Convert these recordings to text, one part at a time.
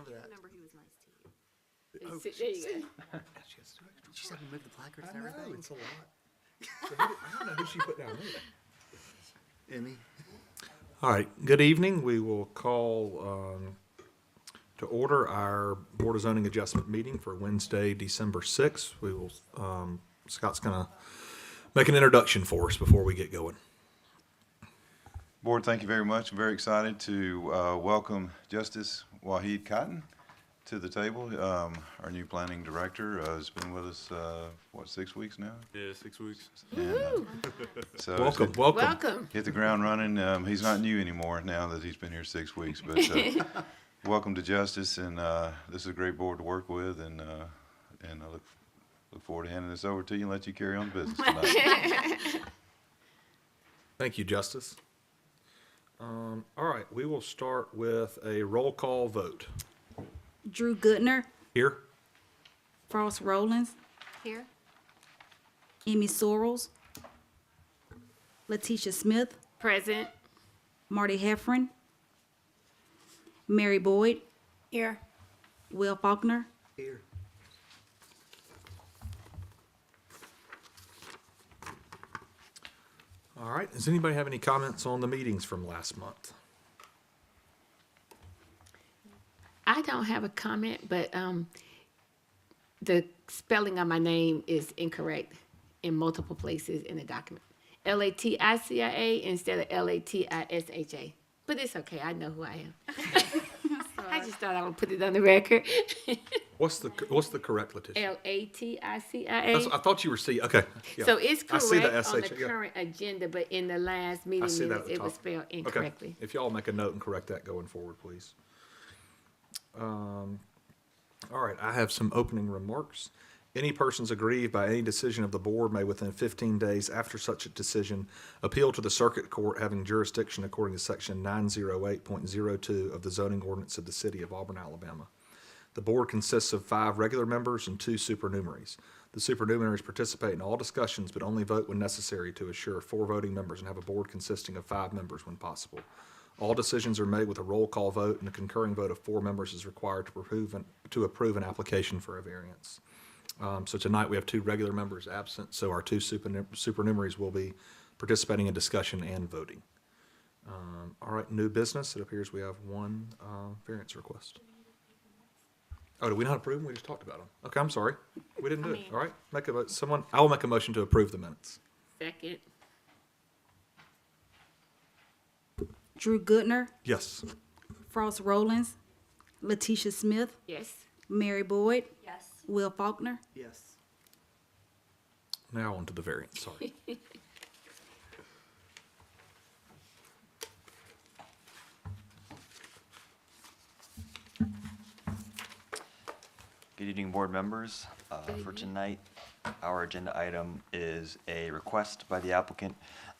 remember that. Remember, he was nice to you. Oh, There you go. She said remove the placards I and know, everything. it's a lot. So I don't know who she put down there. Emmy. All right, good evening. We will call to order our Board of Zoning Adjustment meeting for Wednesday, December 6th. We will, Scott's going to make an introduction for us before we get going. Board, thank you very much. I'm very excited to welcome Justice Wahid Cotton to the table. Our new planning director has been with us, 6 weeks now? Yeah, 6 weeks. And, so Welcome. Welcome. hit the ground running. He's not new anymore now that he's been here 6 weeks, but welcome to Justice, and this is a great board to work with, and I look forward to handing this over to you and let you carry on business tonight. Thank you, Justice. All right, we will start with a roll call vote. Drew Goodner, Here? Frost Rollins, Here. Emmy Sorrells, Letitia Smith, Present. Marty Heffron, Mary Boyd, Here. Will Faulkner, Here. All right, does anybody have any comments on the meetings from last month? I don't have a comment, but the spelling of my name is incorrect in multiple places in the document. Latia instead of Latisha. But it's okay. I know who I am. I just thought I would put it on the record. What's the correct, Letitia? Latia. I thought you were okay. Yeah. So it's I see the correct on the SH, yeah. current agenda, but in the last meeting see that minutes, at the it was top. spelled Okay. incorrectly. If y'all make a note and correct that going forward, please. All right, I have some opening remarks. Any persons aggrieved by any decision of the board may within 15 days after such a decision appeal to the circuit court having jurisdiction according to section 908.02 of the zoning ordinance of the city of Auburn, Alabama. The board consists of 5 regular members and 2 supernumeraries. The supernumeraries participate in all discussions but only vote when necessary to assure 4 voting members and have a board consisting of 5 members when possible. All decisions are made with a roll call vote, and a concurring vote of 4 members is required to approve an application for a variance. So tonight we have 2 regular members absent, so our 2 supernumeraries will be participating in discussion and voting. All right, new business. It appears we have 1 variance request. Oh, did we not approve them? We just talked about them. Okay, I'm sorry. We didn't do it. All right, I will make a motion to approve the minutes. Second. Drew Goodner, Yes. Frost Rollins, Letitia Smith, Yes. Mary Boyd, Yes. Will Faulkner, Yes. Now on to the variance, sorry. Good evening, board members. For tonight, our agenda item is a request by the applicant,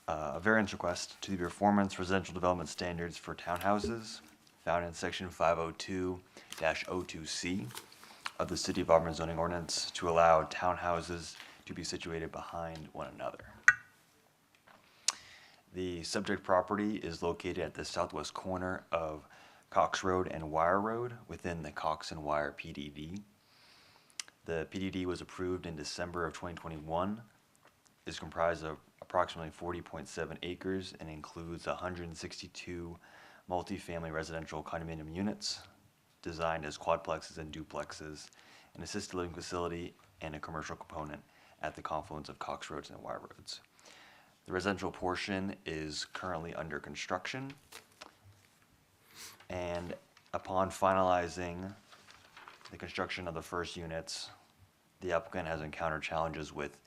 a variance request to the performance residential development standards for townhouses found in section 502-02C of the City of Auburn zoning ordinance to allow townhouses to be situated behind one another. The subject property is located at the southwest corner of Cox Road and Wire Road within the Cox and Wire PDD. The PDD was approved in December of 2021, is comprised of approximately 40.7 acres and includes 162 multifamily residential condominium units designed as quadplexes and duplexes, an assisted living facility, and a commercial component at the confluence of Cox Roads and Wire Roads. The residential portion is currently under construction, and upon finalizing the construction of the first units, the applicant has encountered challenges with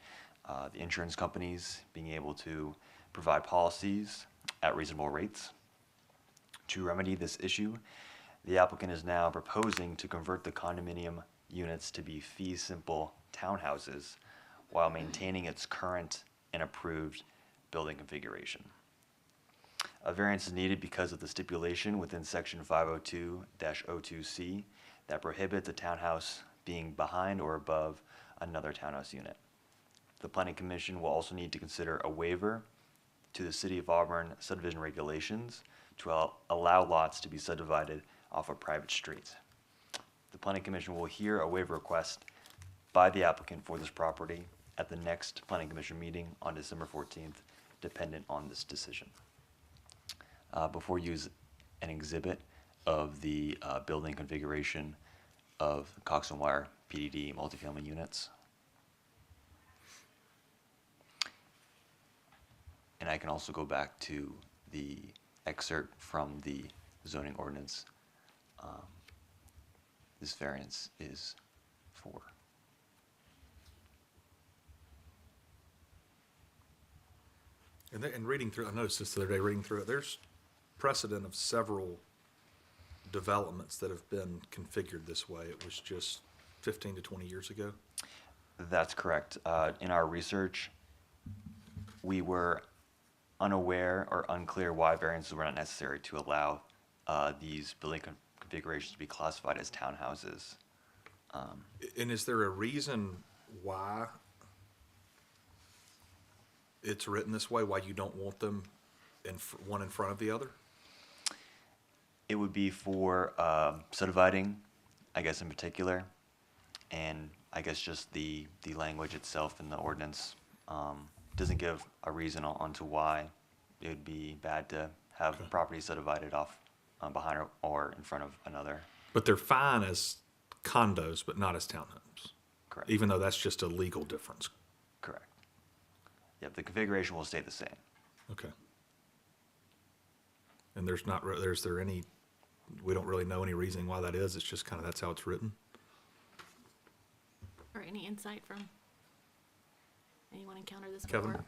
the insurance companies being able to provide policies at reasonable rates. To remedy this issue, the applicant is now proposing to convert the condominium units to be fee simple townhouses while maintaining its current and approved building configuration. A variance is needed because of the stipulation within section 502-02C that prohibits a townhouse being behind or above another townhouse unit. The Planning Commission will also need to consider a waiver to the City of Auburn subdivision regulations to allow lots to be subdivided off a private street. the planning commission will hear a waiver request by the applicant for this property at the next planning commission meeting on December 14th, dependent on this decision. Before you use an exhibit of the building configuration of Cox and Wire PDD multifamily units. And I can also go back to the excerpt from the zoning ordinance. This variance is for. And reading through, I noticed this the other day, reading through it, there's precedent of several developments that have been configured this way. It was just 15 to 20 years ago. That's correct. In our research, we were unaware or unclear why variances were not necessary to allow these building configurations to be classified as townhouses. And is there a reason why it's written this way, why you don't want them one in front of the other? It would be for subdividing, I guess, in particular, and I guess just the language itself in the ordinance doesn't give a reason onto why it would be bad to have property subdivided off behind or in front of another. But they're fine as condos, but not as townhomes. Correct. Even though that's just a legal difference. Correct. Yep, the configuration will stay the same. Okay. And there's not, is there any, we don't really know any reasoning why that is. It's just kind of, that's how it's written. Or any insight from anyone encountered this Kevin? before?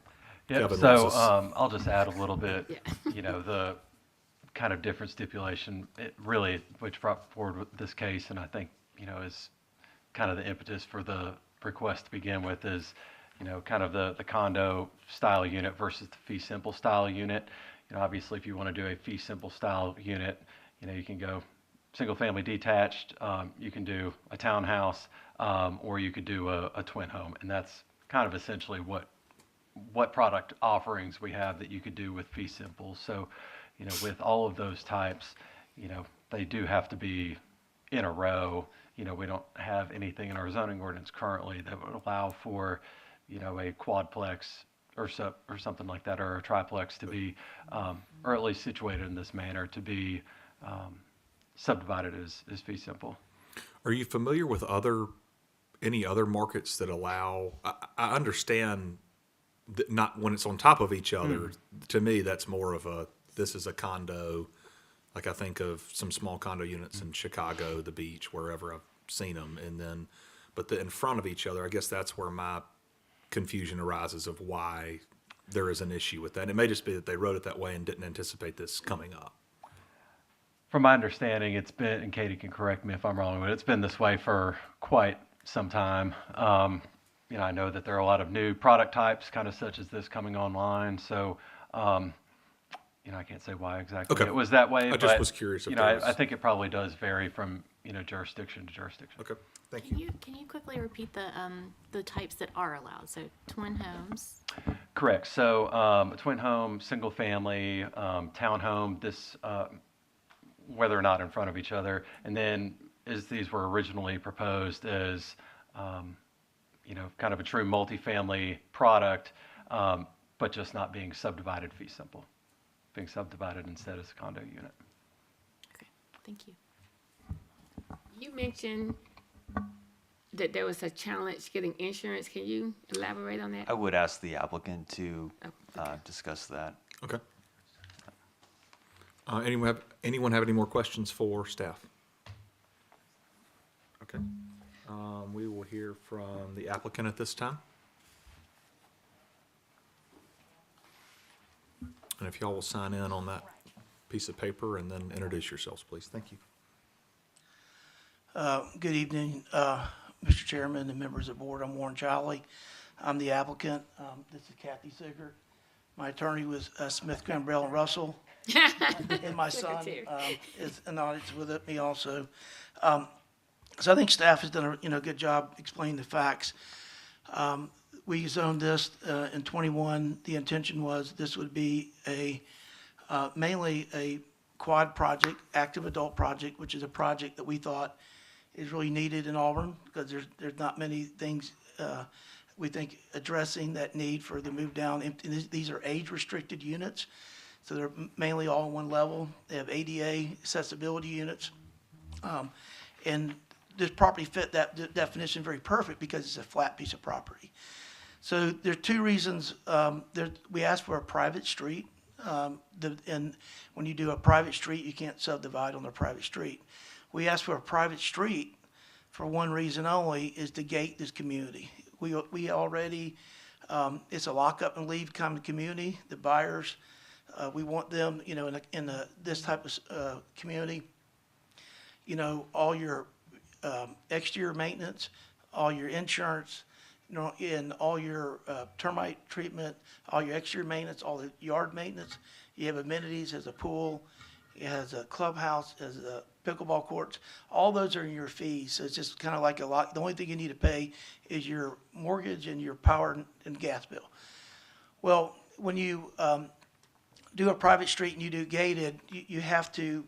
Yeah, Kevin, so what's this? I'll just add a little bit, Yeah. you know, the kind of different stipulation, it really, which brought forward with this case, and I think, you know, is kind of the impetus for the request to begin with is, you know, kind of the condo style unit versus the fee simple style unit. You know, obviously, if you want to do a fee simple style unit, you know, you can go single family detached, you can do a townhouse, or you could do a twin home, and that's kind of essentially what product offerings we have that you could do with fee simple. So, you know, with all of those types, you know, they do have to be in a row. You know, we don't have anything in our zoning ordinance currently that would allow for, you know, a quadplex or something like that, or a triplex to be, or at least situated in this manner to be subdivided as fee simple. Are you familiar with any other markets that allow, I understand that not when it's on top of each other, to me, that's more of this is a condo. Like I think of some small condo units in Chicago, the beach, wherever I've seen them. And then, but in front of each other, I guess that's where my confusion arises of why there is an issue with that. And it may just be that they wrote it that way and didn't anticipate this coming up. From my understanding, it's been, and Katie can correct me if I'm wrong, but it's been this way for quite some time. You know, I know that there are a lot of new product types, kind of such as this, coming online. So, you know, I can't say why exactly it was that way. I just was curious if You know, there was- I think it probably does vary from, you know, jurisdiction to jurisdiction. Okay, thank Can you. you quickly repeat the types that are allowed? So twin homes. Correct. So, a twin home, single family, townhome, this, whether or not in front of each other. And then as these were originally proposed as, you know, kind of a true multifamily product, but just not being subdivided fee simple, being subdivided instead as a condo unit. Okay, thank you. You mentioned that there was a challenge getting insurance. Can you elaborate on that? I would ask the applicant to Oh, discuss that. Okay. Anyone have any more questions for staff? Okay. We will hear from the applicant at this time. And if y'all will sign in on that piece of paper and then introduce yourselves, please. Thank you. Good evening, Mr. Chairman and members of the board. I'm Warren Jolly. I'm the applicant. This is Kathy Ziegert. My attorney was Smith, Gambrell, and Russell. And my son Secretary. is an audience with me also. So I think staff has done a good job explaining the facts. We zoned this in 21. The intention was this would be mainly a quad project, active adult project, which is a project that we thought is really needed in Auburn, because there's not many things, we think, addressing that need for the move down. And these are age-restricted units, so they're mainly all on one level. They have ADA accessibility units. And this property fit that definition very perfect because it's a flat piece of property. So there's two reasons. We asked for a private street. And when you do a private street, you can't subdivide on a private street. We asked for a private street for one reason only, is to gate this community. We already, it's a lock up and leave kind of community. The buyers, we want them, in this type of community, all your exterior maintenance, all your insurance, and all your termite treatment, all your exterior maintenance, all the yard maintenance. You have amenities, as a pool, it has a clubhouse, has a pickleball courts. All those are in your fees. So it's just kind of like a lot. The only thing you need to pay is your mortgage and your power and gas bill. Well, when you do a private street and you do gated, you have to,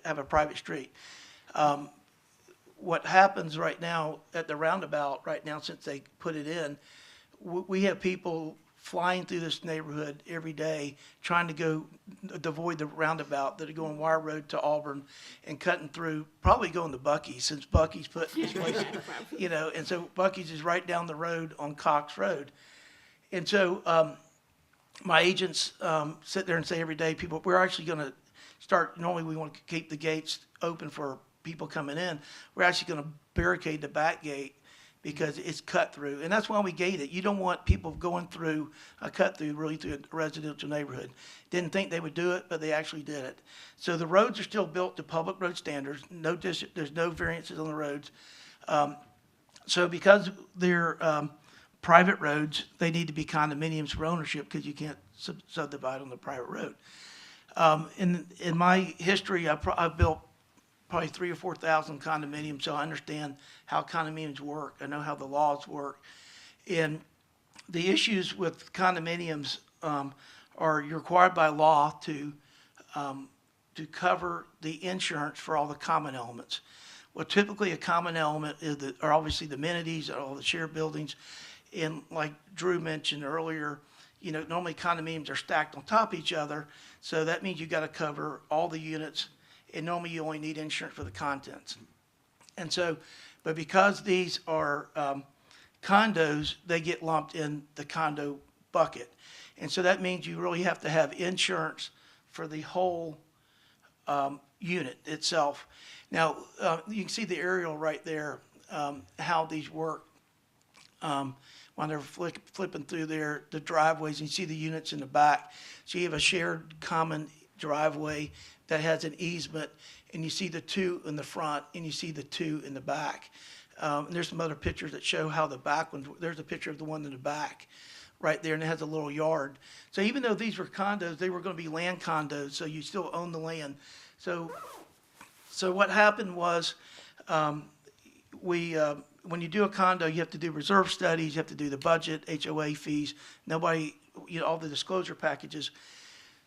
have a private street. What happens right now at the roundabout right now, since they put it in, we have people flying through this neighborhood every day trying to go avoid the roundabout, that are going Wire Road to Auburn and cutting through, probably going to Buc-ee's, since Buc-ee's put this place, and so Buc-ee's is right down the road on Cox Road. And so my agents sit there and say every day, we're actually going to start, normally we want to keep the gates open for people coming in. We're actually going to barricade the back gate because it's cut through. And that's why we gate it. You don't want people going through a cut through really through a residential neighborhood. Didn't think they would do it, but they actually did it. So the roads are still built to public road standards. There's no variances on the roads. So because they're private roads, they need to be condominiums for ownership, because you can't subdivide on the private road. In my history, I've built probably 3,000 or 4,000 condominiums, so I understand how condominiums work. I know how the laws work. And the issues with condominiums are you're required by law to cover the insurance for all the common elements. Well, typically a common element are obviously the amenities, all the shared buildings. And like Drew mentioned earlier, normally condominiums are stacked on top of each other, so that means you got to cover all the units, and normally you only need insurance for the contents. And so, but because these are condos, they get lumped in the condo bucket. And so that means you really have to have insurance for the whole unit itself. Now, you can see the aerial right there, how these work. When they're flipping through there, the driveways, and you see the units in the back. So you have a shared common driveway that has an easement, and you see the two in the front, and you see the two in the back. And there's some other pictures that show how the back one, there's a picture of the one in the back right there, and it has a little yard. So even though these were condos, they were going to be land condos, so you still own the land. So what happened was, when you do a condo, you have to do reserve studies, you have to do the budget, HOA fees, all the disclosure packages.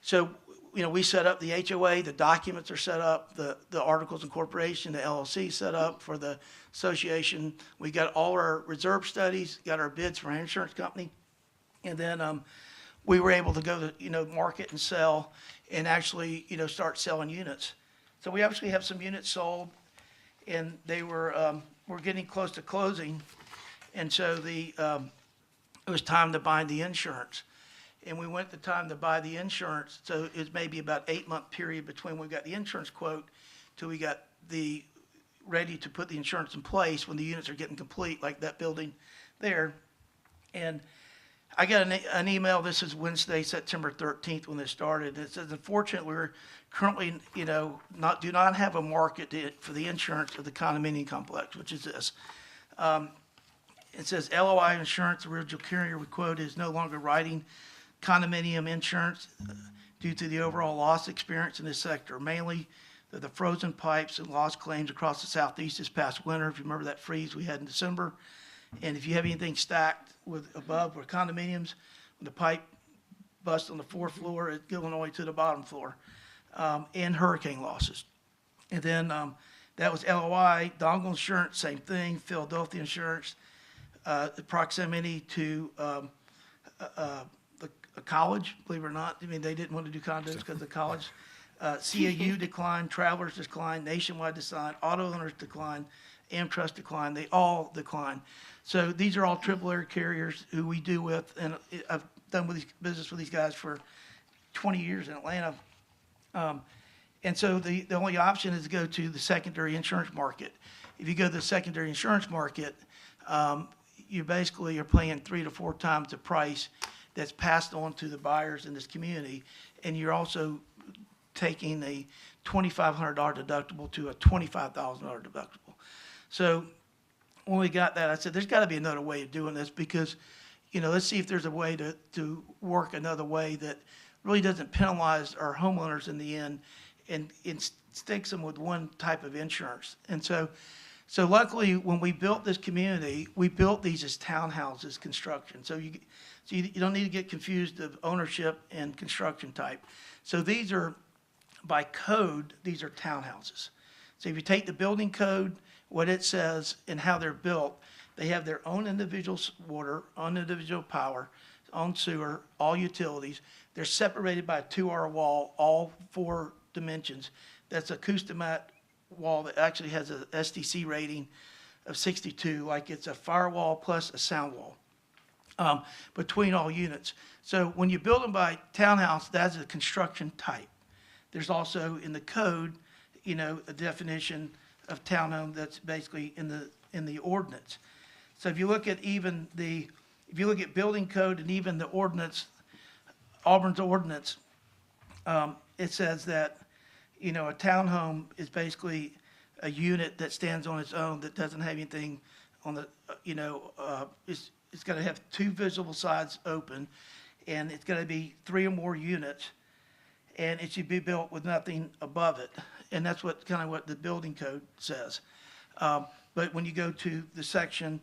So, we set up the HOA, the documents are set up, the articles of incorporation, the LLC set up for the association. We got all our reserve studies, got our bids from our insurance company. And then we were able to go to, market and sell, and actually, start selling units. So we actually have some units sold, and they we're getting close to closing. And so it was time to buy the insurance. And we went the time to buy the insurance, so it was maybe about 8-month period between when we got the insurance quote till we got ready to put the insurance in place when the units are getting complete, like that building there. And I got an email, this is Wednesday, September 13th, when this started. It says, unfortunately, we're currently, do not have a market for the insurance of the condominium complex, which is this. It says LOI insurance, the original carrier we quote is no longer writing condominium insurance due to the overall loss experience in this sector, mainly the frozen pipes and loss claims across the southeast this past winter. If you remember that freeze we had in December. And if you have anything stacked above with condominiums, when the pipe busts on the fourth floor, it's going all the way to the bottom floor, and hurricane losses. And then That was LOI. Dongle Insurance, same thing. Philadelphia Insurance, the proximity to a college, believe it or not. I mean, they didn't want to do condos because of college. CAU declined, Travelers declined, Nationwide declined, Auto Owners declined, AmTrust declined. They all declined. So these are all triple air carriers who we do with, and I've done business with these guys for 20 years in Atlanta. And so the only option is to go to the secondary insurance market. If you go to the secondary insurance market, you basically are paying 3 to 4 times the price that's passed on to the buyers in this community. And you're also taking a $2,500 deductible to a $25,000 deductible. So when we got that, I said, there's got to be another way of doing this because, let's see if there's a way to work another way that really doesn't penalize our homeowners in the end and sticks them with one type of insurance. And so luckily, when we built this community, we built these as townhouses construction. So you don't need to get confused of ownership and construction type. So these are, by code, these are townhouses. So if you take the building code, what it says and how they're built, they have their own individual water, own individual power, own sewer, all utilities. They're separated by a 2R wall, all 4 dimensions. That's a Customat wall that actually has a SDC rating of 62, like it's a firewall plus a sound wall between all units. So when you build them by townhouse, that's a construction type. There's also in the code, a definition of townhome that's basically in the ordinance. So if you look at building code and even the ordinance, Auburn's ordinance, it says that, a townhome is basically a unit that stands on its own that doesn't have anything on the, it's got to have 2 visible sides open, and it's got to be 3 or more units, and it should be built with nothing above it. And that's what the building code says. But when you go to the section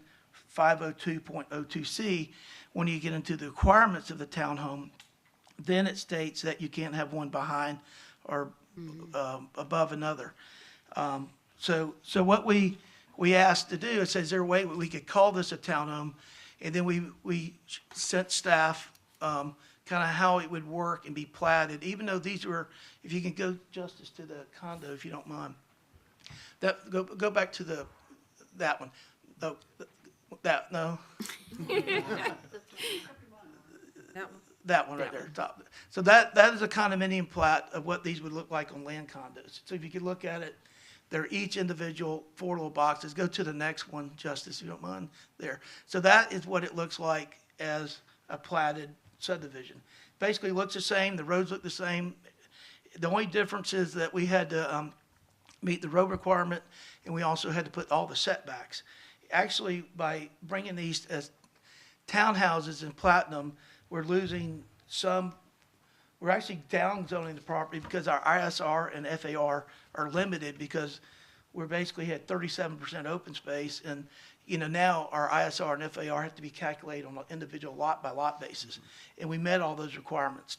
502.02C, when you get into the requirements of the townhome, then it states that you can't have one behind or above another. So what we asked to do, it says, is there a way we could call this a townhome? And then we sent staff kind of how it would work and be platted, even though these were, if you can go, Justice, to the condo, if you don't mind. Go back to that one. No. That one right there, top. So that is a condominium plat of what these would look like on land condos. So if you could look at it, they're each individual 4 little boxes. Go to the next one, Justice, if you don't mind, there. So that is what it looks like as a platted subdivision. Basically looks the same, the roads look the same. The only difference is that we had to meet the road requirement, and we also had to put all the setbacks. Actually, by bringing these as townhouses in Platinum, we're losing some, we're actually down zoning the property because our ISR and FAR are limited because we're basically had 37% open space, and now our ISR and FAR have to be calculated on an individual lot by lot basis. And we met all those requirements.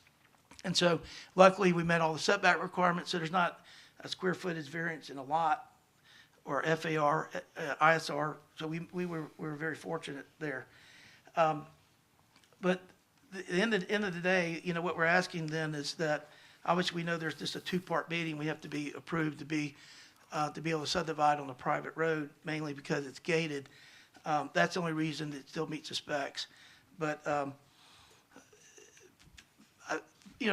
And so luckily we met all the setback requirements, so there's not a square footage variance in a lot or FAR, ISR. So we were very fortunate there. But at the end of the day, what we're asking then is that obviously we know there's just a 2-part meeting. We have to be approved to be able to subdivide on a private road, mainly because it's gated. That's the only reason it still meets the specs. But,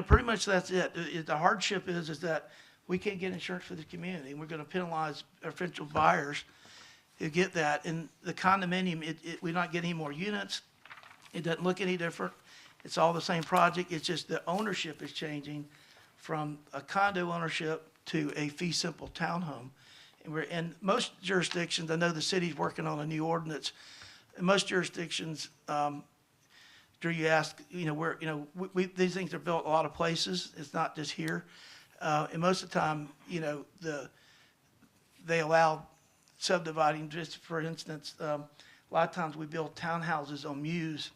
pretty much that's it. The hardship is that we can't get insurance for the community, and we're going to penalize our potential buyers who get that. And the condominium, we're not getting any more units. It doesn't look any different. It's all the same project. It's just the ownership is changing from a condo ownership to a fee simple townhome. And we're in most jurisdictions. I know the city's working on a new ordinance. In most jurisdictions, Drew, you asked, where, these things are built a lot of places. It's not just here. And most of the time, they allow subdividing. Just for instance, a lot of times we build townhouses on Muse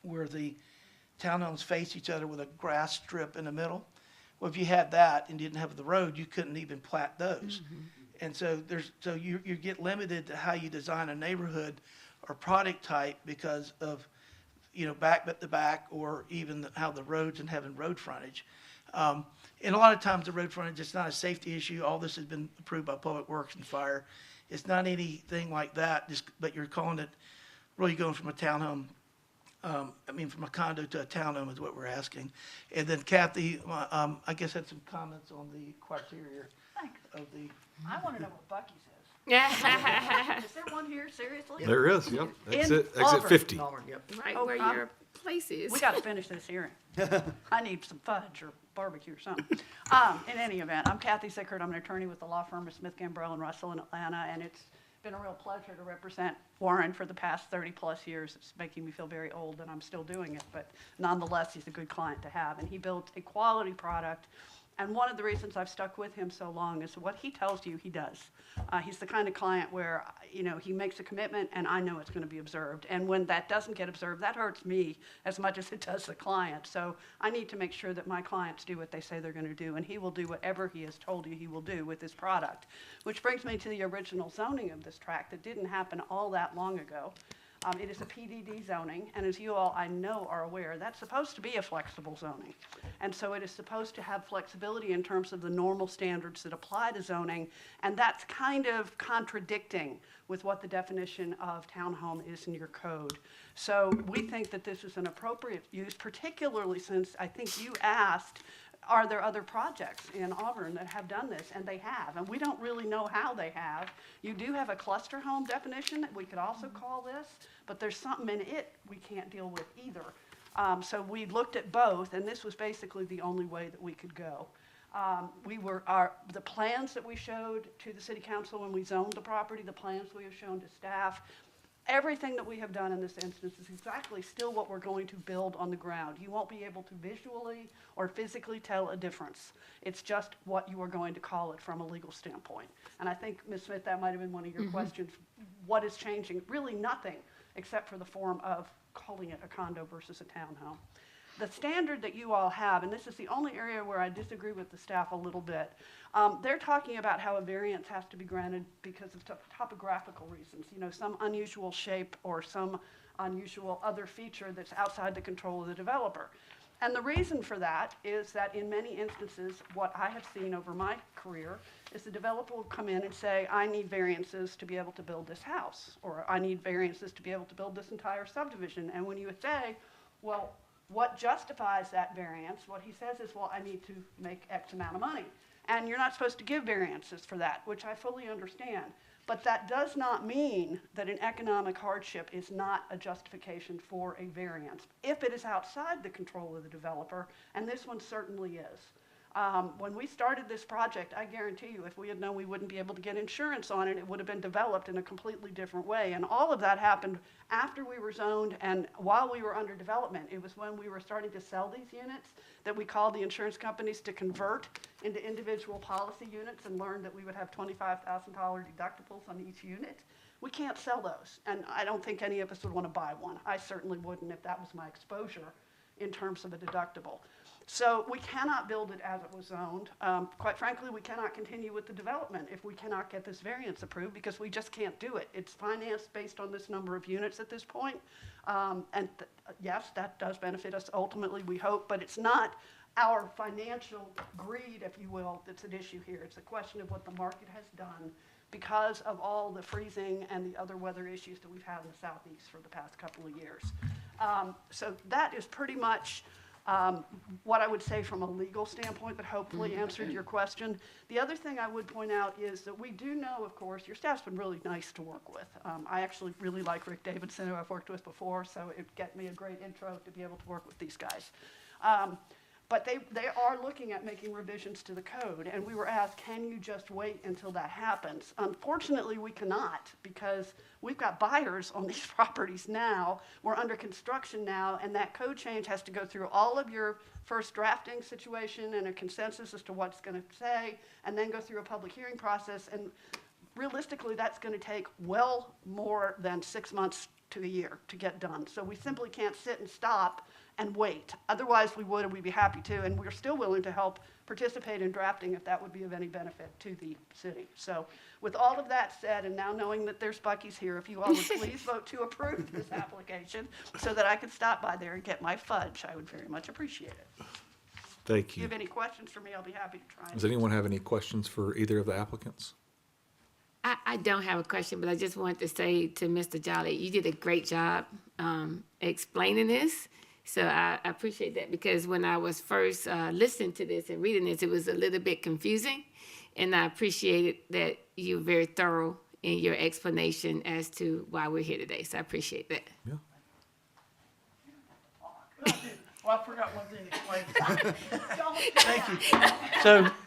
where the townhomes face each other with a grass strip in the middle. Well, if you had that and didn't have the road, you couldn't even plat those. And so you get limited to how you design a neighborhood or product type because of, back to back, or even how the roads and having road frontage. And a lot of times the road frontage, it's not a safety issue. All this has been approved by Public Works and Fire. It's not anything like that, but you're calling it, really going from a townhome, from a condo to a townhome is what we're asking. And then Kathy, I guess had some comments on the criteria Thanks. of the, I want to know what Bucky's is. Yeah. Is there one here, seriously? There is, yep. Exit Auburn. 50. Auburn, yep. Right Oh, where your place is. We got to finish this hearing. I need some fudge or barbecue or something. In any event, I'm Kathy Sickert. I'm an attorney with the law firm of Smith, Gambrell, and Russell in Atlanta, and it's been a real pleasure to represent Warren for the past 30-plus years. It's making me feel very old, and I'm still doing it, but nonetheless, he's a good client to have, and he built a quality product. And one of the reasons I've stuck with him so long is what he tells you, he does. He's the kind of client where, he makes a commitment and I know it's going to be observed. And when that doesn't get observed, that hurts me as much as it does the client. So I need to make sure that my clients do what they say they're going to do, and he will do whatever he has told you he will do with his product. Which brings me to the original zoning of this tract that didn't happen all that long ago. It is a PDD zoning, and as you all, I know, are aware, that's supposed to be a flexible zoning. And so it is supposed to have flexibility in terms of the normal standards that apply to zoning, and that's kind of contradicting with what the definition of townhome is in your code. So we think that this is an appropriate use, particularly since I think you asked, are there other projects in Auburn that have done this? And they have, and we don't really know how they have. You do have a cluster home definition that we could also call this, but there's something in it we can't deal with either. So we looked at both, and this was basically the only way that we could go. The plans that we showed to the city council when we zoned the property, the plans we have shown to staff, everything that we have done in this instance is exactly still what we're going to build on the ground. You won't be able to visually or physically tell a difference. It's just what you are going to call it from a legal standpoint. And I think, Ms. Smith, that might have been one of your questions. What is changing? Really nothing, except for the form of calling it a condo versus a townhome. The standard that you all have, and this is the only area where I disagree with the staff a little bit, they're talking about how a variance has to be granted because of topographical reasons, some unusual shape or some unusual other feature that's outside the control of the developer. And the reason for that is that in many instances, what I have seen over my career is the developer will come in and say, I need variances to be able to build this house, or I need variances to be able to build this entire subdivision. And when you say, well, what justifies that variance? What he says is, well, I need to make X amount of money. And you're not supposed to give variances for that, which I fully understand. But that does not mean that an economic hardship is not a justification for a variance, if it is outside the control of the developer, and this one certainly is. When we started this project, I guarantee you, if we had known we wouldn't be able to get insurance on it, it would have been developed in a completely different way. And all of that happened after we were zoned and while we were under development. It was when we were starting to sell these units that we called the insurance companies to convert into individual policy units and learned that we would have $25,000 deductibles on each unit. We can't sell those, and I don't think any of us would want to buy one. I certainly wouldn't if that was my exposure in terms of a deductible. So we cannot build it as it was zoned. Quite frankly, we cannot continue with the development if we cannot get this variance approved because we just can't do it. It's financed based on this number of units at this point. Yes, that does benefit us ultimately, we hope, but it's not our financial greed, if you will, that's at issue here. It's a question of what the market has done because of all the freezing and the other weather issues that we've had in the southeast for the past couple of years. So that is pretty much what I would say from a legal standpoint that hopefully answered your question. The other thing I would point out is that we do know, of course, your staff's been really nice to work with. I actually really like Rick Davidson, who I've worked with before, so it got me a great intro to be able to work with these guys. But they are looking at making revisions to the code, and we were asked, can you just wait until that happens? Unfortunately, we cannot, because we've got buyers on these properties now. We're under construction now, and that code change has to go through all of your first drafting situation and a consensus as to what it's going to say, and then go through a public hearing process. And realistically, that's going to take well more than 6 months to a year to get done. So we simply can't sit and stop and wait. Otherwise, we would, and we'd be happy to, and we're still willing to help participate in drafting if that would be of any benefit to the city. So with all of that said, and now knowing that there's Buc-ee's here, if you all would please vote to approve this application so that I could stop by there and get my fudge, I would very much appreciate it. Thank If you you. have any questions for me, I'll be happy to try. Does anyone have any questions for either of the applicants? I don't have a question, but I just wanted to say to Mr. Jolly, you did a great job explaining this. So I appreciate that, because when I was first listening to this and reading this, it was a little bit confusing. And I appreciated that you were very thorough in your explanation as to why we're here today. So I appreciate that. Yeah. Well, I forgot one thing to explain. Thank you.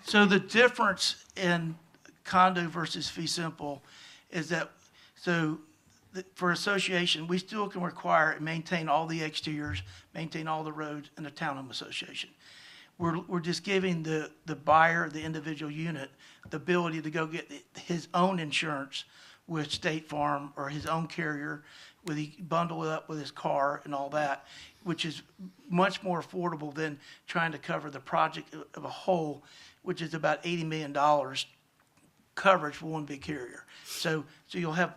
So the difference in condo versus fee simple is that, for association, we still can require and maintain all the exteriors, maintain all the roads in a townhome association. We're just giving the buyer, the individual unit, the ability to go get his own insurance with State Farm or his own carrier, he bundle it up with his car and all that, which is much more affordable than trying to cover the project of a whole, which is about $80 million coverage for one big carrier. So you'll have,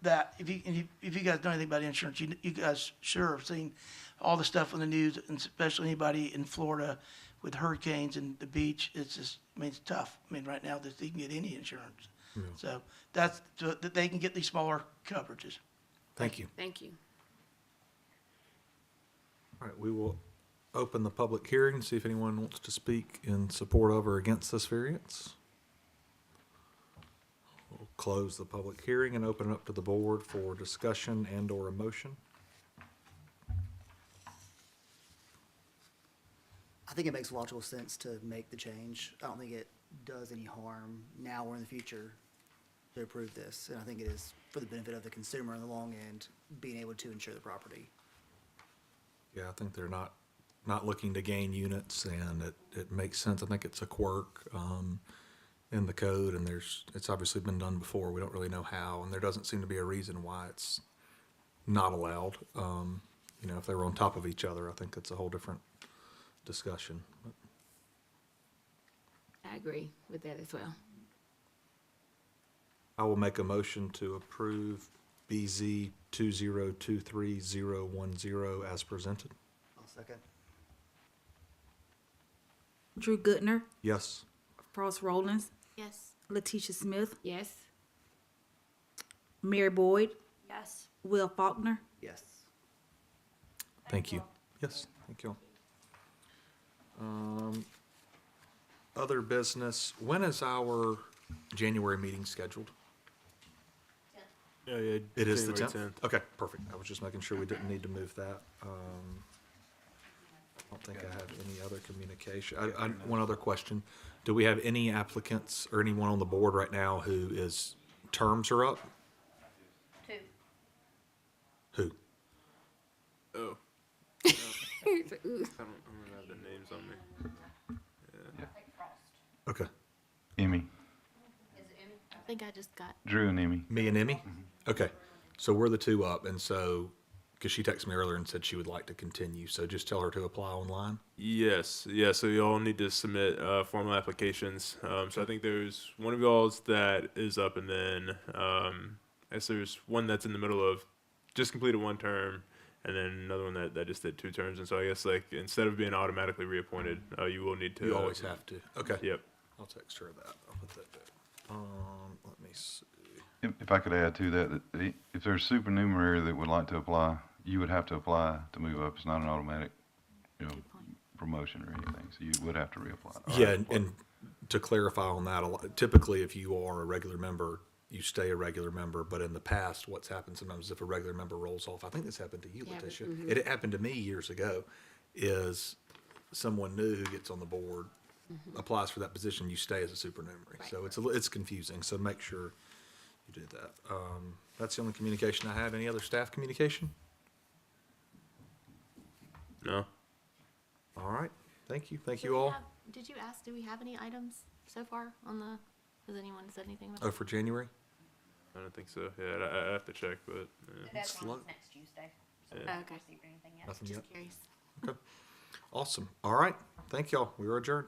that, if you guys know anything about insurance, you guys sure have seen all the stuff on the news, and especially anybody in Florida with hurricanes and the beach. It's just, it's tough. Right now, that they can get any insurance. So that they can get these smaller coverages. Thank you. Thank you. All right, we will open the public hearing, see if anyone wants to speak in support of or against this variance. We'll close the public hearing and open it up to the board for discussion and or a motion. I think it makes logical sense to make the change. I don't think it does any harm now or in the future to approve this. And I think it is for the benefit of the consumer in the long end, being able to insure the property. Yeah, I think they're not looking to gain units, and it makes sense. I think it's a quirk in the code, and it's obviously been done before. We don't really know how, and there doesn't seem to be a reason why it's not allowed. If they were on top of each other, I think it's a whole different discussion. But I agree with that as well. I will make a motion to approve BZ 2023010 as presented. I'll second. Drew Goodner, Yes. Frost Rollins, Yes. Letitia Smith, Yes? Mary Boyd, Yes. Will Faulkner. Yes. Thank you. Yes, thank you. Other business, when is our January meeting scheduled? Yeah, It is the January 10th? Okay, perfect. I was just making sure we didn't need to move that. I don't think I have any other communication. One other question. Do we have any applicants or anyone on the board right now whose terms are up? Two. Who? Oh. I don't have the names on me. Okay. Emmy, I think I just got, Drew and Emmy. Me and Emmy? Okay. So we're the two up, and so, because she texted me earlier and said she would like to continue, so just tell her to apply online. Yes, yeah. So you all need to submit formal applications. So I think there's one of y'all's that is up, and then I guess there's one that's in the middle of just completed one term, and then another one that just did 2 terms. And so I guess instead of being automatically reappointed, you will need to. You always have to. Okay. Yep. I'll text her that. I'll put that down. Let me see. If I could add to that, if there's a supernumerary that would like to apply, you would have to apply to move up. It's not an automatic, promotion or anything, so you would have to reapply. Yeah, and to clarify on that, typically if you are a regular member, you stay a regular member, but in the past, what's happened sometimes is if a regular member rolls off, I think this happened to you, Yeah, Letitia. but- It happened to me years ago, is someone new who gets on the board, applies for that position, you stay as a supernumerary. So it's confusing, so make sure you do that. That's the only communication I have. Any other staff communication? No. All right, thank you. Thank you all. did you ask, do we have any items so far has anyone said anything about Oh, for January? I don't think so. Yeah, I have to check, but. Yeah. That's Slow. next Tuesday. Yeah. I haven't Okay. received anything yet. Nothing yet? Just curious. Okay. Awesome. All right. Thank y'all. We are adjourned.